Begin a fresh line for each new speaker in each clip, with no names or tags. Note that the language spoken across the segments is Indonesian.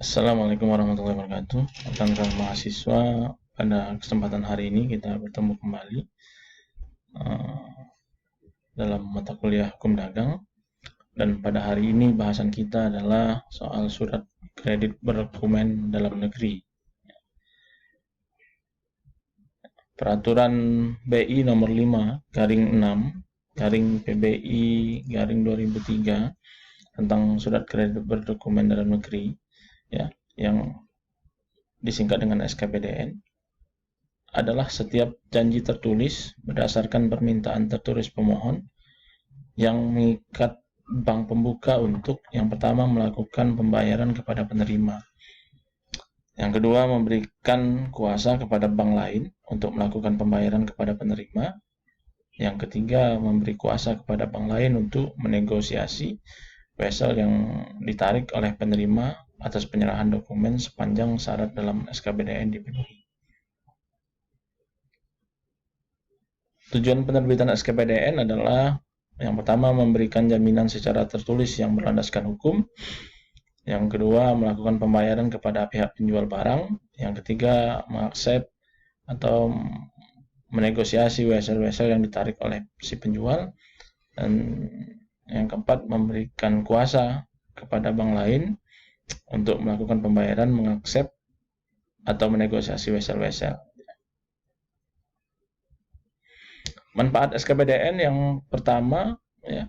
Assalamualaikum warahmatullahi wabarakatuh. Rekan-rekan mahasiswa, pada kesempatan hari ini kita bertemu kembali dalam mata kuliah Hukum Dagang. Dan pada hari ini bahasan kita adalah soal surat kredit berdokumen dalam negeri. Peraturan BI nomor 5/6/PBI/2003 tentang surat kredit berdokumen dalam negeri, ya, yang disingkat dengan SKPDN, adalah setiap janji tertulis berdasarkan permintaan tertulis pemohon yang mengikat bank pembuka untuk yang pertama melakukan pembayaran kepada penerima, yang kedua memberikan kuasa kepada bank lain untuk melakukan pembayaran kepada penerima, yang ketiga memberi kuasa kepada bank lain untuk menegosiasi wesel yang ditarik oleh penerima atas penyerahan dokumen sepanjang syarat dalam SKPDN dipenuhi. Tujuan penerbitan SKPDN adalah yang pertama memberikan jaminan secara tertulis yang berlandaskan hukum, yang kedua melakukan pembayaran kepada pihak penjual barang, yang ketiga mengaksep atau menegosiasi wesel-wesel yang ditarik oleh si penjual, dan yang keempat memberikan kuasa kepada bank lain untuk melakukan pembayaran, mengaksep atau menegosiasi wesel-wesel. Manfaat SKPDN yang pertama, ya,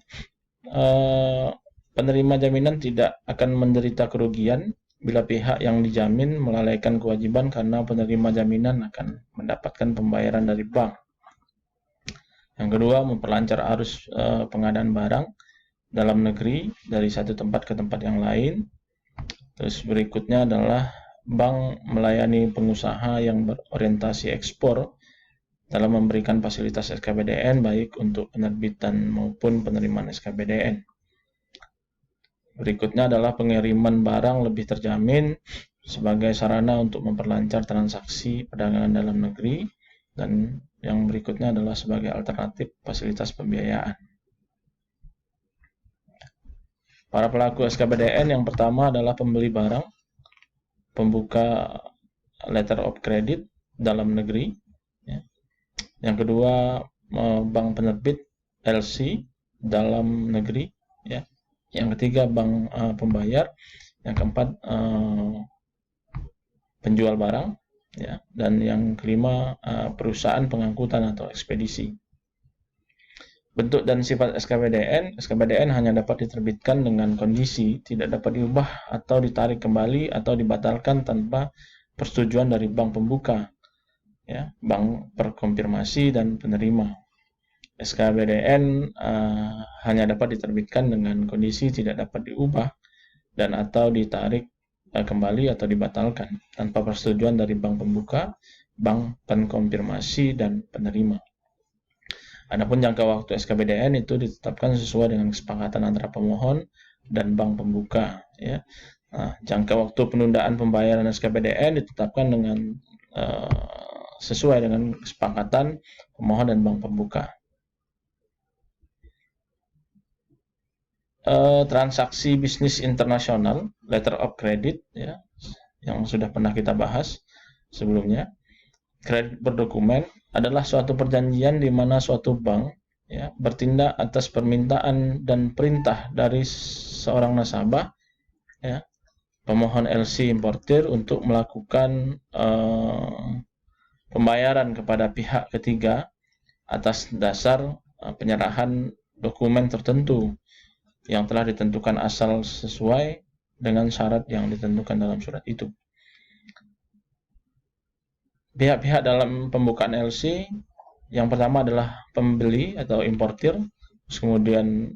penerima jaminan tidak akan menderita kerugian bila pihak yang dijamin melalaikan kewajiban karena penerima jaminan akan mendapatkan pembayaran dari bank. Yang kedua, memperlancar arus pengadaan barang dalam negeri dari satu tempat ke tempat yang lain. Terus berikutnya adalah bank melayani pengusaha yang berorientasi ekspor dalam memberikan fasilitas SKPDN baik untuk penerbitan maupun penerimaan SKPDN. Berikutnya adalah pengiriman barang lebih terjamin sebagai sarana untuk memperlancar transaksi perdagangan dalam negeri, dan yang berikutnya adalah sebagai alternatif fasilitas pembiayaan. Para pelaku SKPDN yang pertama adalah pembeli barang, pembuka letter of credit dalam negeri, ya. Yang kedua, bank penerbit LC dalam negeri, ya. Yang ketiga, bank pembayar. Yang keempat, penjual barang, ya. Dan yang kelima, perusahaan pengangkutan atau ekspedisi. Bentuk dan sifat SKPDN hanya dapat diterbitkan dengan kondisi tidak dapat diubah atau ditarik kembali atau dibatalkan tanpa persetujuan dari bank pembuka, ya, bank perkonfirmasi dan penerima. SKPDN hanya dapat diterbitkan dengan kondisi tidak dapat diubah dan atau ditarik kembali atau dibatalkan tanpa persetujuan dari bank pembuka, bank penkonfirmasi dan penerima. Adapun jangka waktu SKPDN itu ditetapkan sesuai dengan kesepakatan antara pemohon dan bank pembuka, ya. Jangka waktu penundaan pembayaran SKPDN ditetapkan dengan sesuai dengan kesepakatan pemohon dan bank pembuka. Transaksi bisnis internasional, letter of credit, ya, yang sudah pernah kita bahas sebelumnya. Kredit berdokumen adalah suatu perjanjian di mana suatu bank, ya, bertindak atas permintaan dan perintah dari seorang nasabah, ya, pemohon LC importir untuk melakukan pembayaran kepada pihak ketiga atas dasar penyerahan dokumen tertentu yang telah ditentukan asal sesuai dengan syarat yang ditentukan dalam surat itu. Pihak-pihak dalam pembukaan LC yang pertama adalah pembeli atau importir, kemudian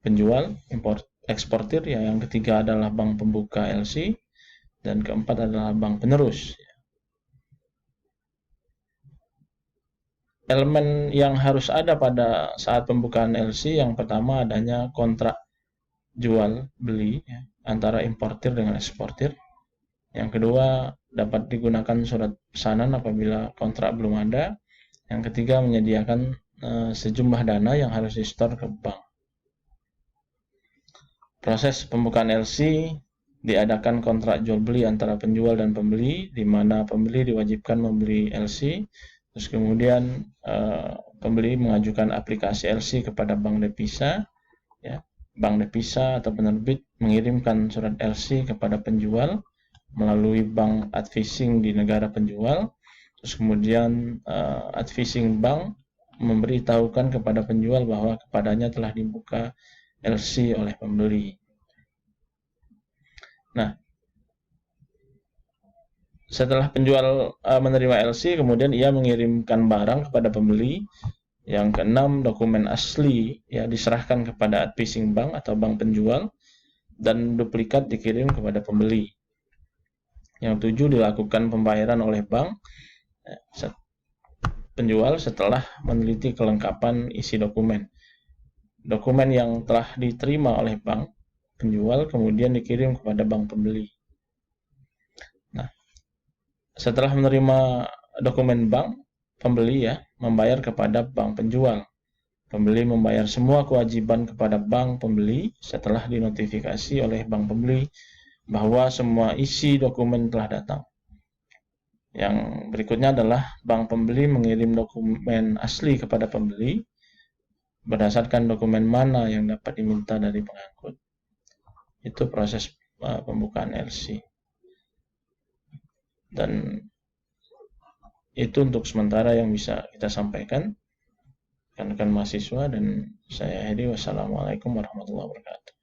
penjual, eksportir, ya, yang ketiga adalah bank pembuka LC, dan keempat adalah bank penerus. Elemen yang harus ada pada saat pembukaan LC yang pertama adanya kontrak jual beli, ya, antara importir dengan eksportir. Yang kedua, dapat digunakan surat pesanan apabila kontrak belum ada. Yang ketiga, menyediakan sejumlah dana yang harus disetor ke bank. Proses pembukaan LC diadakan kontrak jual beli antara penjual dan pembeli, di mana pembeli diwajibkan membeli LC, terus kemudian pembeli mengajukan aplikasi LC kepada bank devisa, ya. Bank devisa atau penerbit mengirimkan surat LC kepada penjual melalui bank advising di negara penjual, terus kemudian advising bank memberitahukan kepada penjual bahwa kepadanya telah dibuka LC oleh pembeli. Nah, setelah penjual menerima LC, kemudian ia mengirimkan barang kepada pembeli. Yang keenam, dokumen asli ya diserahkan kepada advising bank atau bank penjual dan duplikat dikirim kepada pembeli. Yang tujuh, dilakukan pembayaran oleh bank penjual setelah meneliti kelengkapan isi dokumen. Dokumen yang telah diterima oleh bank penjual kemudian dikirim kepada bank pembeli. Nah, setelah menerima dokumen bank, pembeli ya membayar kepada bank penjual. Pembeli membayar semua kewajiban kepada bank pembeli setelah dinotifikasi oleh bank pembeli bahwa semua isi dokumen telah datang. Yang berikutnya adalah bank pembeli mengirim dokumen asli kepada pembeli berdasarkan dokumen mana yang dapat diminta dari pengangkut. Itu proses pembukaan LC. Dan itu untuk sementara yang bisa kita sampaikan rekan-rekan mahasiswa, dan saya Hedi. Wassalamualaikum warahmatullahi wabarakatuh.